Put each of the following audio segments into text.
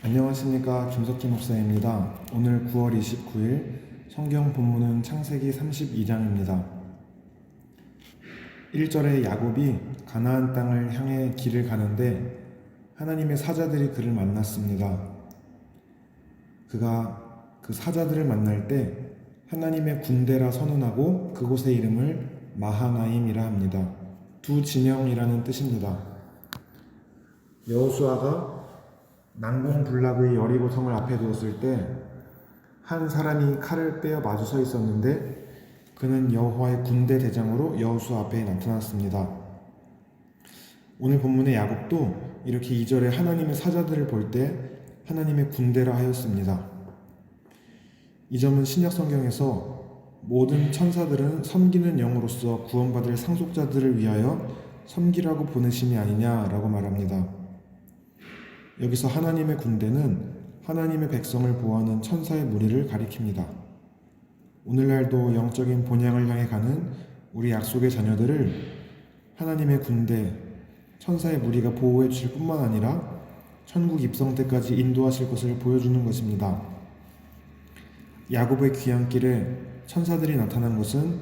안녕하십니까, 김석희 목사입니다. 오늘 9월 29일 성경 본문은 창세기 32장입니다. 1절에 야곱이 가나안 땅을 향해 길을 가는데 하나님의 사자들이 그를 만났습니다. 그가 그 사자들을 만날 때 하나님의 군대라 선언하고 그곳의 이름을 마하나임이라 합니다. 두 진영이라는 뜻입니다. 여호수아가 난공불락의 여리고성을 앞에 두었을 때 한 사람이 칼을 빼어 마주 서 있었는데 그는 여호와의 군대 대장으로 여호수아 앞에 나타났습니다. 오늘 본문의 야곱도 이렇게 2절에 하나님의 사자들을 볼 때 하나님의 군대라 하였습니다. 이 점은 신약 성경에서 모든 천사들은 섬기는 영으로서 구원받을 상속자들을 위하여 섬기라고 보내심이 아니냐라고 말합니다. 여기서 하나님의 군대는 하나님의 백성을 보호하는 천사의 무리를 가리킵니다. 오늘날도 영적인 본향을 향해 가는 우리 약속의 자녀들을 하나님의 군대, 천사의 무리가 보호해 주실 뿐만 아니라 천국 입성 때까지 인도하실 것을 보여주는 것입니다. 야곱의 귀향길에 천사들이 나타난 것은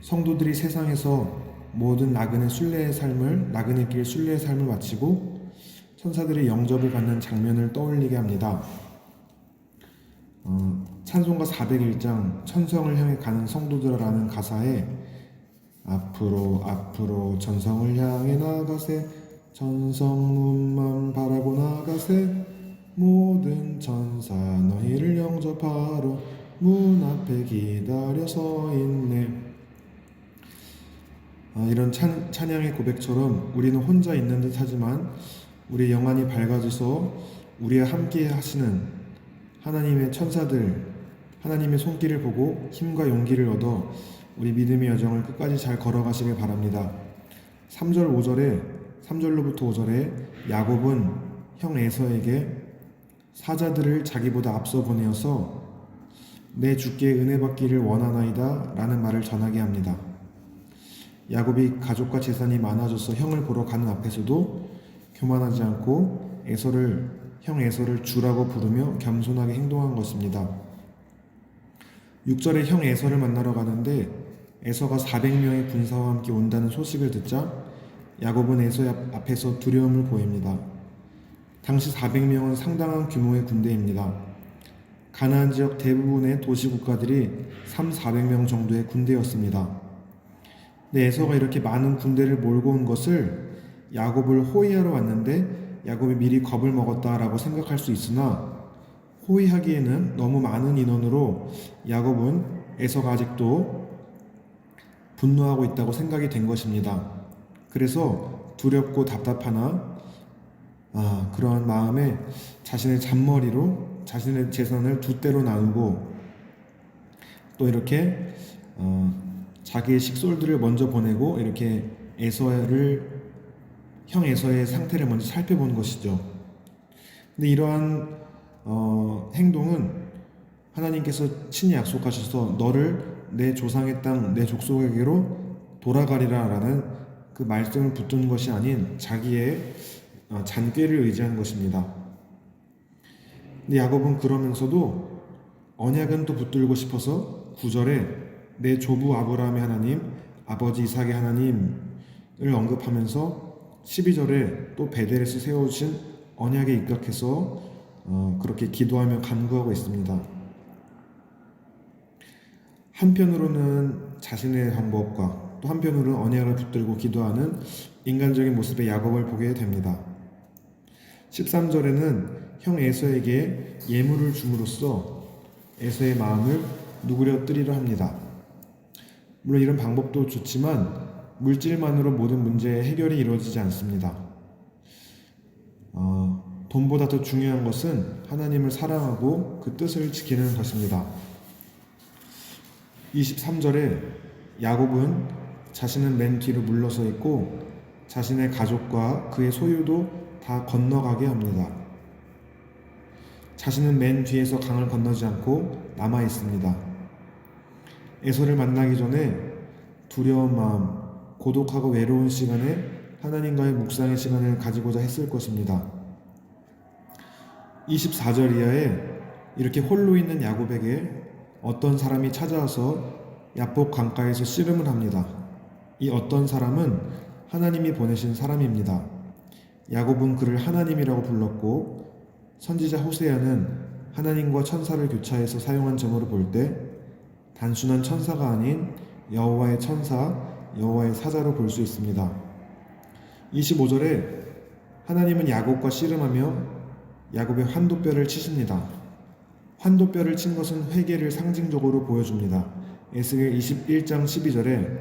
성도들이 세상에서 모든 나그네 길 순례의 삶을 마치고 천사들이 영접을 받는 장면을 떠올리게 합니다. 찬송가 401장 천성을 향해 가는 성도들이라는 가사에 앞으로 천성을 향해 나가세, 천성문만 바라고 나가세, 모든 천사 너희를 영접하러 문 앞에 기다려 서 있네. 이런 찬양의 고백처럼 우리는 혼자 있는 듯 하지만 우리의 영안이 밝아져서 우리와 함께 하시는 하나님의 천사들, 하나님의 손길을 보고 힘과 용기를 얻어 우리 믿음의 여정을 끝까지 잘 걸어가시길 바랍니다. 3절로부터 5절에 야곱은 형 에서에게 사자들을 자기보다 앞서 보내어서 내 주께 은혜 받기를 원하나이다 라는 말을 전하게 합니다. 야곱이 가족과 재산이 많아져서 형을 보러 가는 앞에서도 교만하지 않고 형 에서를 주라고 부르며 겸손하게 행동한 것입니다. 6절에 형 에서를 만나러 가는데 에서가 400명의 군사와 함께 온다는 소식을 듣자 야곱은 에서 앞에서 두려움을 보입니다. 당시 400명은 상당한 규모의 군대입니다. 가나안 지역 대부분의 도시 국가들이 400명 정도의 군대였습니다. 근데 에서가 이렇게 많은 군대를 몰고 온 것을 야곱을 호위하러 왔는데 야곱이 미리 겁을 먹었다라고 생각할 수 있으나 호위하기에는 너무 많은 인원으로 야곱은 에서가 아직도 분노하고 있다고 생각이 된 것입니다. 그래서 두렵고 답답하나 그러한 마음에 자신의 잔머리로 자신의 재산을 두 대로 나누고 또 이렇게 자기의 식솔들을 먼저 보내고 이렇게 형 에서의 상태를 먼저 살펴본 것이죠. 근데 이러한 행동은 하나님께서 친히 약속하셔서 너를 내 조상의 땅, 내 족속에게로 돌아가리라 라는 그 말씀을 붙든 것이 아닌 자기의 잔꾀를 의지한 것입니다. 근데 야곱은 그러면서도 언약은 또 붙들고 싶어서 9절에 내 조부 아브라함의 하나님, 아버지 이삭의 하나님을 언급하면서 12절에 또 베델에서 세워주신 언약에 입각해서 그렇게 기도하며 간구하고 있습니다. 한편으로는 자신의 방법과 또 한편으로는 언약을 붙들고 기도하는 인간적인 모습의 야곱을 보게 됩니다. 13절에는 형 에서에게 예물을 줌으로써 에서의 마음을 누그러뜨리려 합니다. 물론 이런 방법도 좋지만 물질만으로 모든 문제의 해결이 이루어지지 않습니다. 돈보다 더 중요한 것은 하나님을 사랑하고 그 뜻을 지키는 것입니다. 23절에 야곱은 자신은 맨 뒤로 물러서 있고 자신의 가족과 그의 소유도 다 건너가게 합니다. 자신은 맨 뒤에서 강을 건너지 않고 남아 있습니다. 에서를 만나기 전에 두려운 마음, 고독하고 외로운 시간에 하나님과의 묵상의 시간을 가지고자 했을 것입니다. 24절 이하에 이렇게 홀로 있는 야곱에게 어떤 사람이 찾아와서 야복 강가에서 씨름을 합니다. 이 어떤 사람은 하나님이 보내신 사람입니다. 야곱은 그를 하나님이라고 불렀고 선지자 호세아는 하나님과 천사를 교차해서 사용한 점으로 볼 때 단순한 천사가 아닌 여호와의 천사, 여호와의 사자로 볼 수 있습니다. 25절에 하나님은 야곱과 씨름하며 야곱의 환도뼈를 치십니다. 환도뼈를 친 것은 회개를 상징적으로 보여줍니다. 에스겔 21장 12절에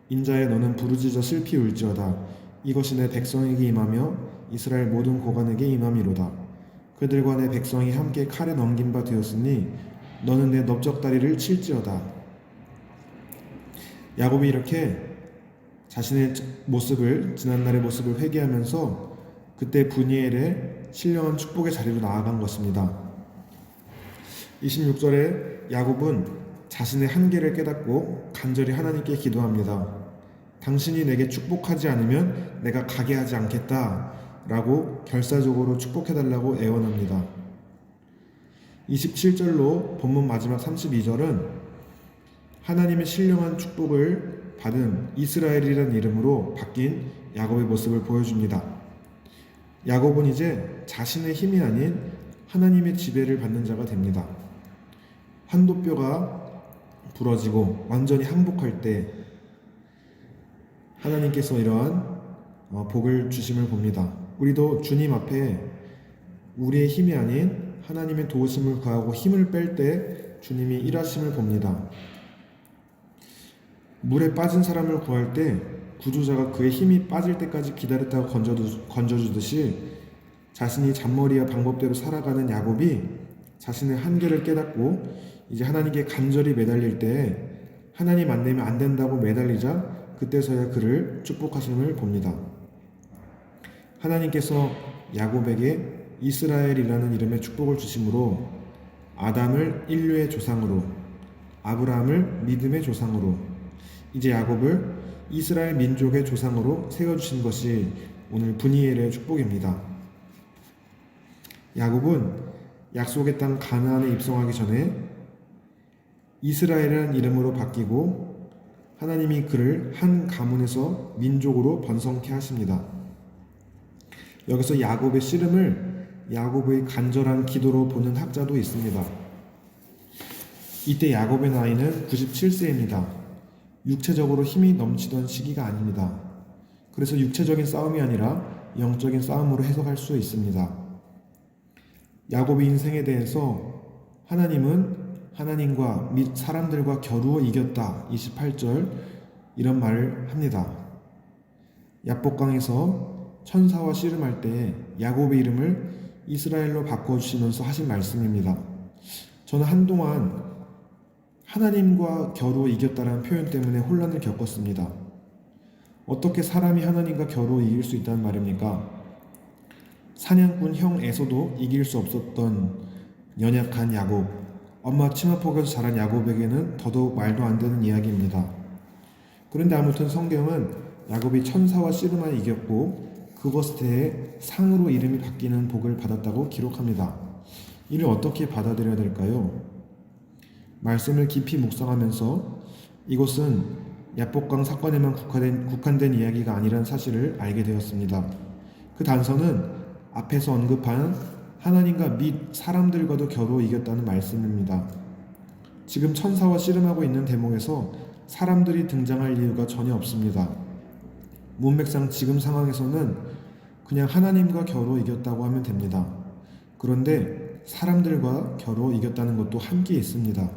인자여 너는 부르짖어 슬피 울지어다. 이것이 내 백성에게 임하며 이스라엘 모든 고관에게 임함이로다. 그들과 내 백성이 함께 칼에 넘긴 바 되었으니 너는 내 넓적다리를 칠지어다. 야곱이 이렇게 자신의 모습을, 지난날의 모습을 회개하면서 그때 브니엘의 신령한 축복의 자리로 나아간 것입니다. 26절에 야곱은 자신의 한계를 깨닫고 간절히 하나님께 기도합니다. 당신이 내게 축복하지 않으면 내가 가게 하지 않겠다 라고 결사적으로 축복해달라고 애원합니다. 27절로 본문 마지막 32절은 하나님의 신령한 축복을 받은 이스라엘이라는 이름으로 바뀐 야곱의 모습을 보여줍니다. 야곱은 이제 자신의 힘이 아닌 하나님의 지배를 받는 자가 됩니다. 환도뼈가 부러지고 완전히 항복할 때 하나님께서 이러한 복을 주심을 봅니다. 우리도 주님 앞에 우리의 힘이 아닌 하나님의 도우심을 구하고 힘을 뺄 때 주님이 일하심을 봅니다. 물에 빠진 사람을 구할 때 구조자가 그의 힘이 빠질 때까지 기다렸다가 건져주듯이 자신이 잔머리와 방법대로 살아가는 야곱이 자신의 한계를 깨닫고 이제 하나님께 간절히 매달릴 때 하나님 안 되면 안 된다고 매달리자 그때서야 그를 축복하심을 봅니다. 하나님께서 야곱에게 이스라엘이라는 이름의 축복을 주심으로 아담을 인류의 조상으로, 아브라함을 믿음의 조상으로, 이제 야곱을 이스라엘 민족의 조상으로 세워주신 것이 오늘 브니엘의 축복입니다. 야곱은 약속의 땅 가나안에 입성하기 전에 이스라엘이라는 이름으로 바뀌고 하나님이 그를 한 가문에서 민족으로 번성케 하십니다. 여기서 야곱의 씨름을 야곱의 간절한 기도로 보는 학자도 있습니다. 이때 야곱의 나이는 97세입니다. 육체적으로 힘이 넘치던 시기가 아닙니다. 그래서 육체적인 싸움이 아니라 영적인 싸움으로 해석할 수 있습니다. 야곱의 인생에 대해서 하나님은 하나님과 및 사람들과 겨루어 이겼다. 28절 이런 말을 합니다. 야복강에서 천사와 씨름할 때 야곱의 이름을 이스라엘로 바꿔주시면서 하신 말씀입니다. 저는 한동안 하나님과 겨루어 이겼다라는 표현 때문에 혼란을 겪었습니다. 어떻게 사람이 하나님과 겨루어 이길 수 있다는 말입니까? 사냥꾼 형 에서도 이길 수 없었던 연약한 야곱, 엄마 치마폭에서 자란 야곱에게는 더더욱 말도 안 되는 이야기입니다. 그런데 아무튼 성경은 야곱이 천사와 씨름하여 이겼고 그것에 대해 상으로 이름이 바뀌는 복을 받았다고 기록합니다. 이를 어떻게 받아들여야 될까요? 말씀을 깊이 묵상하면서 이것은 야복강 사건에만 국한된 이야기가 아니란 사실을 알게 되었습니다. 그 단서는 앞에서 언급한 하나님과 및 사람들과도 겨루어 이겼다는 말씀입니다. 지금 천사와 씨름하고 있는 대목에서 사람들이 등장할 이유가 전혀 없습니다. 문맥상 지금 상황에서는 그냥 하나님과 겨루어 이겼다고 하면 됩니다. 그런데 사람들과 겨루어 이겼다는 것도 함께 있습니다.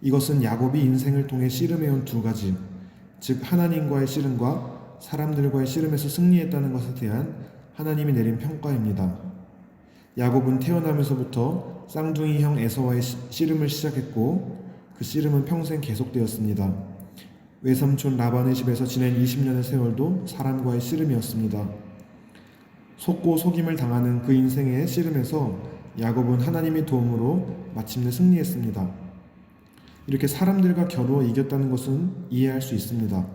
이것은 야곱이 인생을 통해 씨름해온 두 가지, 즉 하나님과의 씨름과 사람들과의 씨름에서 승리했다는 것에 대한 하나님이 내린 평가입니다. 야곱은 태어나면서부터 쌍둥이 형 에서와의 씨름을 시작했고 그 씨름은 평생 계속되었습니다. 외삼촌 라반의 집에서 지낸 20년의 세월도 사람과의 씨름이었습니다. 속고 속임을 당하는 그 인생의 씨름에서 야곱은 하나님의 도움으로 마침내 승리했습니다. 이렇게 사람들과 겨루어 이겼다는 것은 이해할 수 있습니다.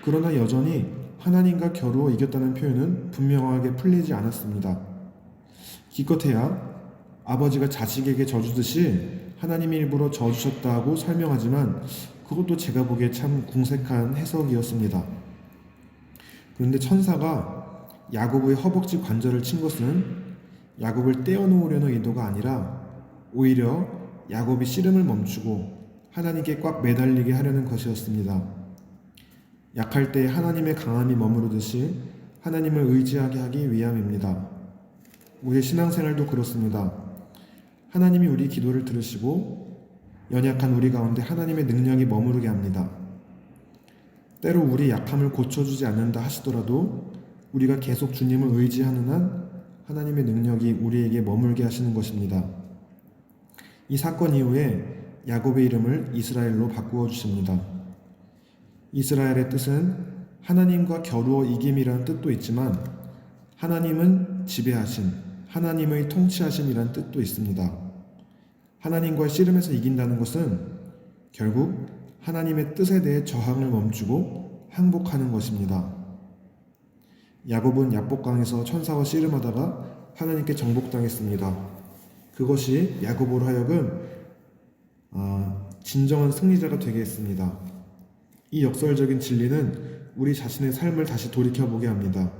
그러나 여전히 하나님과 겨루어 이겼다는 표현은 분명하게 풀리지 않았습니다. 기껏해야 아버지가 자식에게 져주듯이 하나님이 일부러 져주셨다고 설명하지만 그것도 제가 보기에 참 궁색한 해석이었습니다. 그런데 천사가 야곱의 허벅지 관절을 친 것은 야곱을 떼어놓으려는 의도가 아니라 오히려 야곱이 씨름을 멈추고 하나님께 꽉 매달리게 하려는 것이었습니다. 약할 때 하나님의 강함이 머무르듯이 하나님을 의지하게 하기 위함입니다. 우리의 신앙생활도 그렇습니다. 하나님이 우리 기도를 들으시고 연약한 우리 가운데 하나님의 능력이 머무르게 합니다. 때로 우리 약함을 고쳐주지 않는다 하시더라도 우리가 계속 주님을 의지하는 한 하나님의 능력이 우리에게 머물게 하시는 것입니다. 이 사건 이후에 야곱의 이름을 이스라엘로 바꾸어 주십니다. 이스라엘의 뜻은 하나님과 겨루어 이김이라는 뜻도 있지만 하나님은 지배하신, 하나님의 통치하심이라는 뜻도 있습니다. 하나님과의 씨름에서 이긴다는 것은 결국 하나님의 뜻에 대해 저항을 멈추고 항복하는 것입니다. 야곱은 야복강에서 천사와 씨름하다가 하나님께 정복당했습니다. 그것이 야곱으로 하여금 진정한 승리자가 되게 했습니다. 이 역설적인 진리는 우리 자신의 삶을 다시 돌이켜보게 합니다.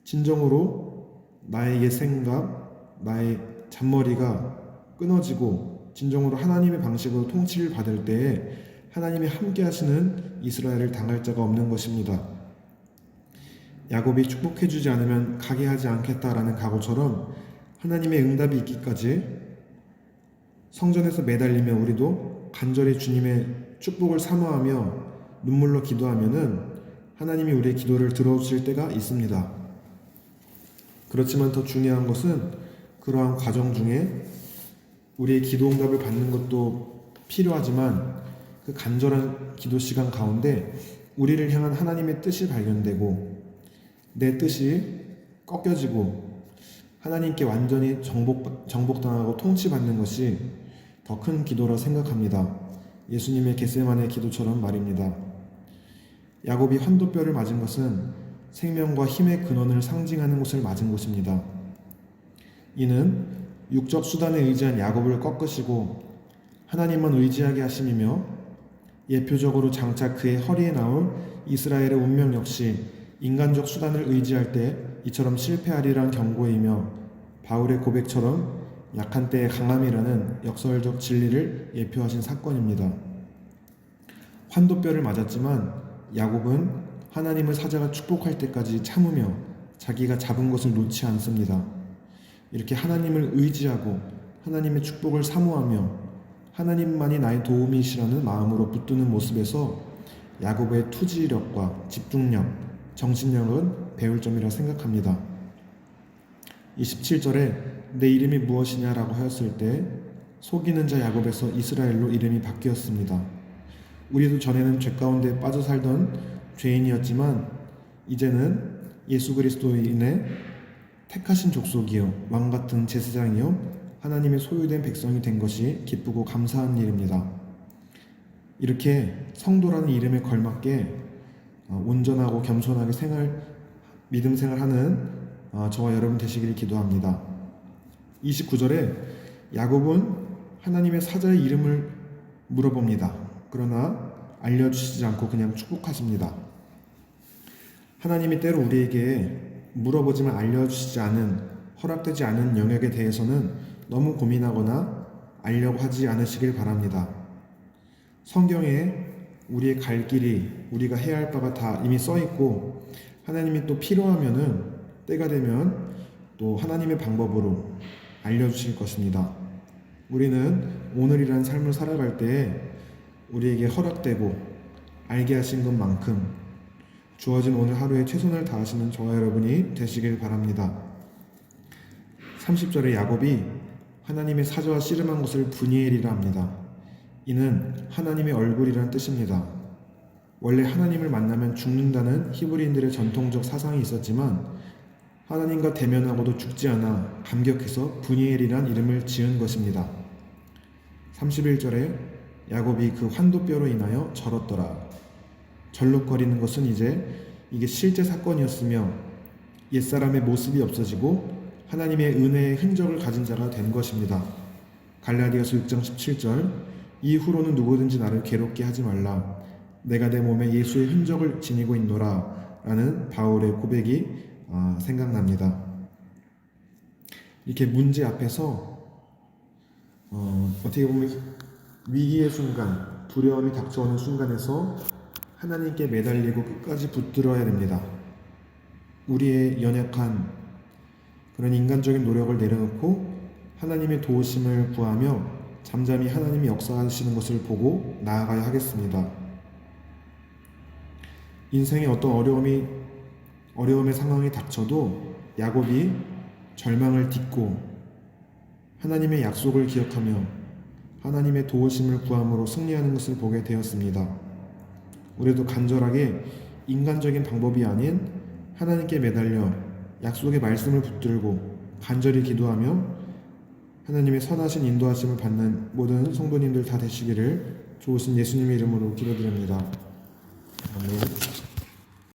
진정으로 나의 옛 생각, 나의 잔머리가 끊어지고 진정으로 하나님의 방식으로 통치를 받을 때에 하나님이 함께 하시는 이스라엘을 당할 자가 없는 것입니다. 야곱이 축복해주지 않으면 가게 하지 않겠다라는 각오처럼 하나님의 응답이 있기까지 성전에서 매달리며 우리도 간절히 주님의 축복을 사모하며 눈물로 기도하면은 하나님이 우리의 기도를 들어주실 때가 있습니다. 그렇지만 더 중요한 것은 그러한 과정 중에 우리의 기도 응답을 받는 것도 필요하지만 그 간절한 기도 시간 가운데 우리를 향한 하나님의 뜻이 발견되고 내 뜻이 꺾여지고 하나님께 완전히 정복당하고 통치받는 것이 더 큰 기도라 생각합니다. 예수님의 겟세마네 기도처럼 말입니다. 야곱이 환도뼈를 맞은 것은 생명과 힘의 근원을 상징하는 것을 맞은 것입니다. 이는 육적 수단에 의지한 야곱을 꺾으시고 하나님만 의지하게 하심이며 예표적으로 장차 그의 허리에 나올 이스라엘의 운명 역시 인간적 수단을 의지할 때 이처럼 실패하리란 경고이며 바울의 고백처럼 약한 때의 강함이라는 역설적 진리를 예표하신 사건입니다. 환도뼈를 맞았지만 야곱은 하나님을 사자가 축복할 때까지 참으며 자기가 잡은 것을 놓지 않습니다. 이렇게 하나님을 의지하고 하나님의 축복을 사모하며 하나님만이 나의 도움이시라는 마음으로 붙드는 모습에서 야곱의 투지력과 집중력, 정신력은 배울 점이라 생각합니다. 27절에 내 이름이 무엇이냐라고 하였을 때 속이는 자 야곱에서 이스라엘로 이름이 바뀌었습니다. 우리도 전에는 죄 가운데 빠져 살던 죄인이었지만 이제는 예수 그리스도인의 택하신 족속이요 왕같은 제사장이요 하나님의 소유된 백성이 된 것이 기쁘고 감사한 일입니다. 이렇게 성도라는 이름에 걸맞게 온전하고 겸손하게 믿음 생활하는 저와 여러분 되시기를 기도합니다. 29절에 야곱은 하나님의 사자의 이름을 물어봅니다. 그러나 알려주시지 않고 그냥 축복하십니다. 하나님이 때로 우리에게 물어보지만 알려주시지 않은, 허락되지 않은 영역에 대해서는 너무 고민하거나 알려고 하지 않으시길 바랍니다. 성경에 우리의 갈 길이, 우리가 해야 할 바가 다 이미 써있고 하나님이 또 필요하면은 때가 되면 또 하나님의 방법으로 알려주실 것입니다. 우리는 오늘이라는 삶을 살아갈 때에 우리에게 허락되고 알게 하신 것만큼 주어진 오늘 하루에 최선을 다하시는 저와 여러분이 되시길 바랍니다. 30절에 야곱이 하나님의 사자와 씨름한 것을 브니엘이라 합니다. 이는 하나님의 얼굴이라는 뜻입니다. 원래 하나님을 만나면 죽는다는 히브리인들의 전통적 사상이 있었지만 하나님과 대면하고도 죽지 않아 감격해서 브니엘이란 이름을 지은 것입니다. 31절에 야곱이 그 환도뼈로 인하여 절었더라. 절룩거리는 것은 이게 실제 사건이었으며 옛사람의 모습이 없어지고 하나님의 은혜의 흔적을 가진 자가 된 것입니다. 갈라디아서 6장 17절 이후로는 누구든지 나를 괴롭게 하지 말라. 내가 내 몸에 예수의 흔적을 지니고 있노라 라는 바울의 고백이 생각납니다. 이렇게 문제 앞에서 어떻게 보면 위기의 순간, 두려움이 닥쳐오는 순간에서 하나님께 매달리고 끝까지 붙들어야 됩니다. 우리의 연약한 그런 인간적인 노력을 내려놓고 하나님의 도우심을 구하며 잠잠히 하나님이 역사하시는 것을 보고 나아가야 하겠습니다. 인생에 어떤 어려움의 상황이 닥쳐도 야곱이 절망을 딛고 하나님의 약속을 기억하며 하나님의 도우심을 구함으로 승리하는 것을 보게 되었습니다. 우리도 간절하게 인간적인 방법이 아닌 하나님께 매달려 약속의 말씀을 붙들고 간절히 기도하며 하나님의 선하신 인도하심을 받는 모든 성도님들 다 되시기를 좋으신 예수님의 이름으로 기도드립니다. 아멘.